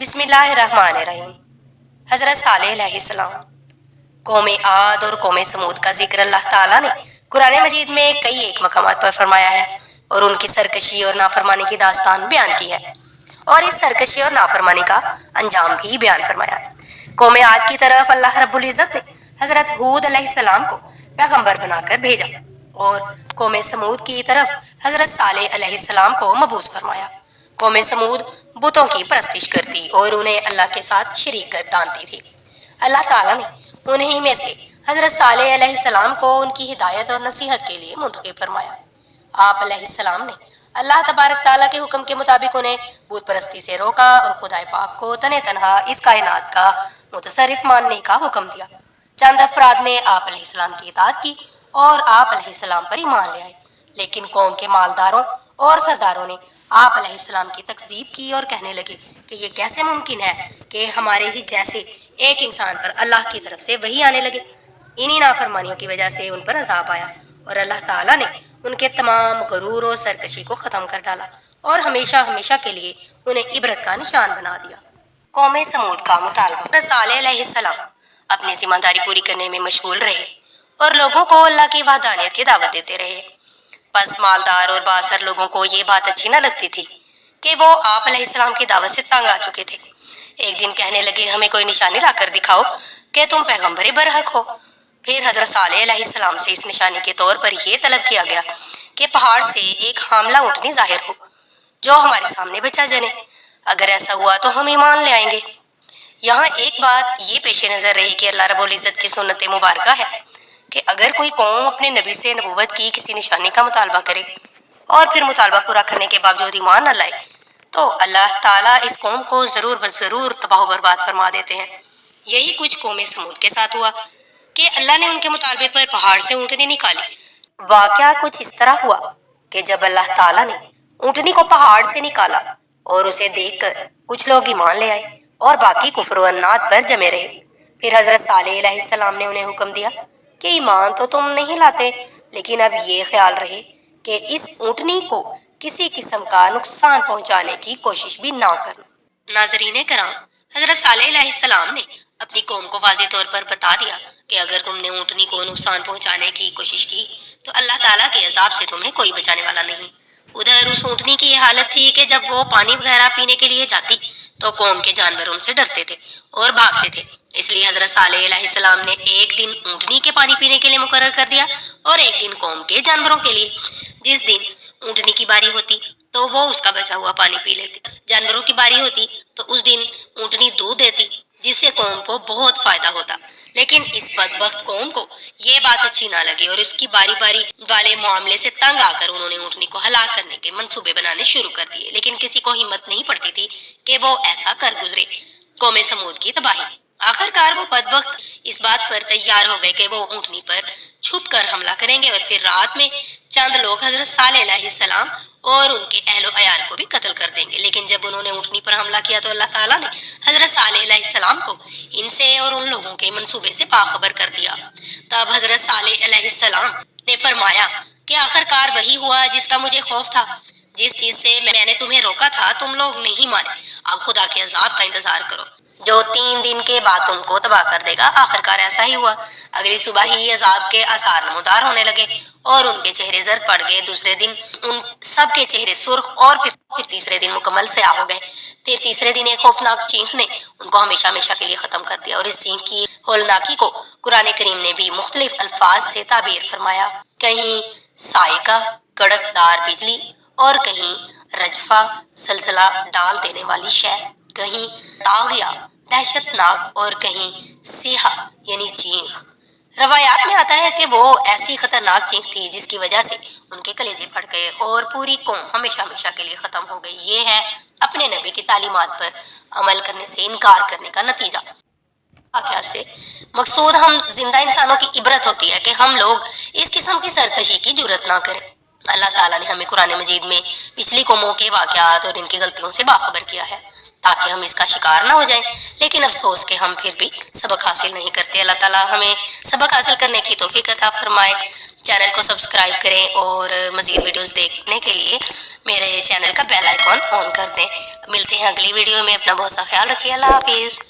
बिस्मिल्लाहिर्रहमानिर्रहीम। हज़रत सालेह अलैहिस्सलाम। कौम आद और कौम समूद का जिक्र अल्लाह ताला ने कुरान मजीद में कई एक मकामात पर फरमाया है और उनकी सरकशी और नाफरमानी की दास्तान बयान की है और इस सरकशी और नाफरमानी का अंजाम भी बयान फरमाया है। कौम आद की तरफ अल्लाह रब्बुल इज़्ज़त ने हज़रत हूद अलैहिस्सलाम को पैगंबर बनाकर भेजा और कौम समूद की तरफ हज़रत सालेह अलैहिस्सलाम को मबूस फरमाया। कौम समूद बुतों की परस्तिश करती और उन्हें अल्लाह के साथ शरीक गर्दानती थी। अल्लाह ताला ने उन्हीं में से हज़रत सालेह अलैहिस्सलाम को उनकी हिदायत और नसीहत के लिए मुंतखब फरमाया। आप अलैहिस्सलाम ने अल्लाह तबारक ताला के हुक्म के मुताबिक उन्हें बुत परस्ती से रोका और खुदाए पाक को तने तनहा इस कायनात का मुतसर्रिफ मानने का हुक्म दिया। चंद अफराद ने आप अलैहिस्सलाम की इताअत की और आप अलैहिस्सलाम पर ईमान ले आए, लेकिन कौम के मालदारों और सरदारों ने आप अलैहिस्सलाम की तकज़ीब की और कहने लगे कि ये कैसे मुमकिन है कि हमारे ही जैसे एक इंसान पर अल्लाह की तरफ से वही आने लगे। इन्हीं नाफरमानियों की वजह से उन पर अज़ाब आया और अल्लाह ताला ने उनके तमाम गरूर और सरकशी को ख़त्म कर डाला और हमेशा हमेशा के लिए उन्हें इबरत का निशान बना दिया। कौम समूद का मुतालबा। सालेह अलैहिस्सलाम अपनी जिम्मेदारी पूरी करने में मशगूल रहे और लोगों को अल्लाह की वहदानियत की दावत देते रहे। बस मालदार और बासर लोगों को ये बात अच्छी न लगती थी कि वो आप अलैहिस्सलाम की दावत से तंग आ चुके थे। एक दिन कहने लगे, हमें कोई निशानी लाकर दिखाओ कि तुम पैगंबर बरहक हो। फिर हजरत सालेह अलैहिस्सलाम से इस निशानी के तौर पर यह तलब किया गया कि पहाड़ से एक हामला ऊँटनी जाहिर हो जो हमारे सामने बचा जने। अगर ऐसा हुआ तो हम ईमान ले आएंगे। यहाँ एक बात ये पेश नजर रही कि अल्लाह रब्बुल इज़्ज़त की सुन्नत मुबारका है कि अगर कोई कौम अपने नबी से नबूवत की किसी निशानी का मुतालबा करे और फिर मुतालबा पूरा करने के बावजूद ईमान न लाए तो अल्लाह ताला इस कौम को जरूर बजरूर तबाह बर्बाद फरमा देते हैं। यही कुछ कौम समूद के साथ हुआ कि अल्लाह ने उनके मुतालबे पर पहाड़ से ऊँटनी निकाली। वाकया कुछ इस तरह हुआ कि जब अल्लाह ताला ने ऊँटनी को पहाड़ से निकाला और उसे देखकर कुछ लोग ईमान ले आए और बाकी कुफ्र व अन्नात पर जमे रहे। फिर हजरत सालेह अलैहिस्सलाम ने उन्हें हुक्म दिया कि ईमान तो तुम नहीं लाते, लेकिन अब ये ख्याल रहे कि इस ऊँटनी को किसी किस्म का नुकसान पहुंचाने की कोशिश भी ना करना। नाज़रीन कराम, हजरत सालेह अलैहिस्सलाम ने अपनी कौम को वाज़ेह तौर पर बता दिया कि अगर तुमने ऊँटनी को नुकसान पहुंचाने की कोशिश की तो अल्लाह ताला के अज़ाब से तुम्हें कोई बचाने वाला नहीं। उधर उस ऊँटनी की यह हालत थी कि जब वो पानी वगैरह पीने के लिए जाती तो कौम के जानवर उनसे डरते थे और भागते थे। इसलिए हजरत सालेह अलैहिस्सलाम ने एक दिन ऊँटनी के पानी पीने के लिए मुकर्रर कर दिया और एक दिन कौम के जानवरों के लिए। जिस दिन ऊँटनी की बारी होती तो वो उसका बचा हुआ पानी पी लेती, जानवरों की बारी होती तो उस दिन ऊँटनी दूध देती जिससे कौम को बहुत फायदा होता। लेकिन इस बदबख्त कौम को ये बात अच्छी ना लगी और इसकी बारी बारी वाले मामले से तंग आकर उन्होंने ऊँटनी को हलाक करने के मंसूबे बनाने शुरू कर दिए, लेकिन किसी को हिम्मत नहीं पड़ती थी कि वो ऐसा कर गुजरे। कौम समूद की तबाही। आखिरकार वो बदबख्त इस बात पर तैयार हो गए कि वो ऊँटनी पर छुप कर हमला करेंगे और फिर रात में चंद लोग हजरत सालेह अलैहिस्सलाम और उनके अहलो अयाल को भी कत्ल कर देंगे। लेकिन जब उन्होंने ऊँटनी पर हमला किया तो अल्लाह ताला ने हजरत सालेह अलैहिस्सलाम को इनसे और उन लोगों के मंसूबे से बाखबर कर दिया। तब हजरत सालेह अलैहिस्सलाम ने फरमाया कि आखिरकार वही हुआ जिसका मुझे खौफ था। जिस चीज से मैंने तुम्हें रोका था तुम लोग नहीं माने। अब खुदा के अजाब का इंतजार करो जो 3 दिन के बाद तुमको तबाह कर देगा। आखिरकार ऐसा ही हुआ। अगली सुबह ही अजाब के आसार नमूदार होने लगे और उनके चेहरे जर्द पड़ गए। दूसरे दिन उन सब के चेहरे सुर्ख और फिर तीसरे दिन मुकम्मल स्याह हो गए। फिर तीसरे दिन एक खौफनाक चीख ने उनको हमेशा हमेशा के लिए खत्म कर दिया और इस चीख की होलनाकी को कुरान करीम ने भी मुख्तलिफ अल्फाज से ताबीर फरमाया। कहीं साइका कड़कदार बिजली और कहीं रजफा सलसला डाल देने वाली शय, कहीं तागिया दहशतनाक और कहीं सीहा यानी चीख। रवायात में आता है कि वो ऐसी खतरनाक चीख थी जिसकी वजह से उनके कलेजे फट गए और पूरी कौम हमेशा हमेशा के लिए खत्म हो गई। ये है अपने नबी की तालीमात पर अमल करने से इनकार करने का नतीजा। वाक़या से मकसूद हम जिंदा इंसानों की इबरत होती है कि हम लोग इस किस्म की सरकशी की जुर्रत ना करें। अल्लाह ताला ने हमें कुरान मजीद में पिछली कौमों के वाक़यात और इनकी गलतियों से बाखबर किया है ताकि हम इसका शिकार ना हो जाएं। लेकिन अफसोस के हम फिर भी सबक हासिल नहीं करते। अल्लाह ताला हमें सबक हासिल करने की तौफीक अता फरमाए। چینل کو سبسکرائب کریں اور مزید ویڈیوز دیکھنے کے لیے میرے چینل کا بیل آئیکن آن کر دیں۔ ملتے ہیں اگلی ویڈیو میں، اپنا بہت سا خیال رکھیے، اللہ حافظ۔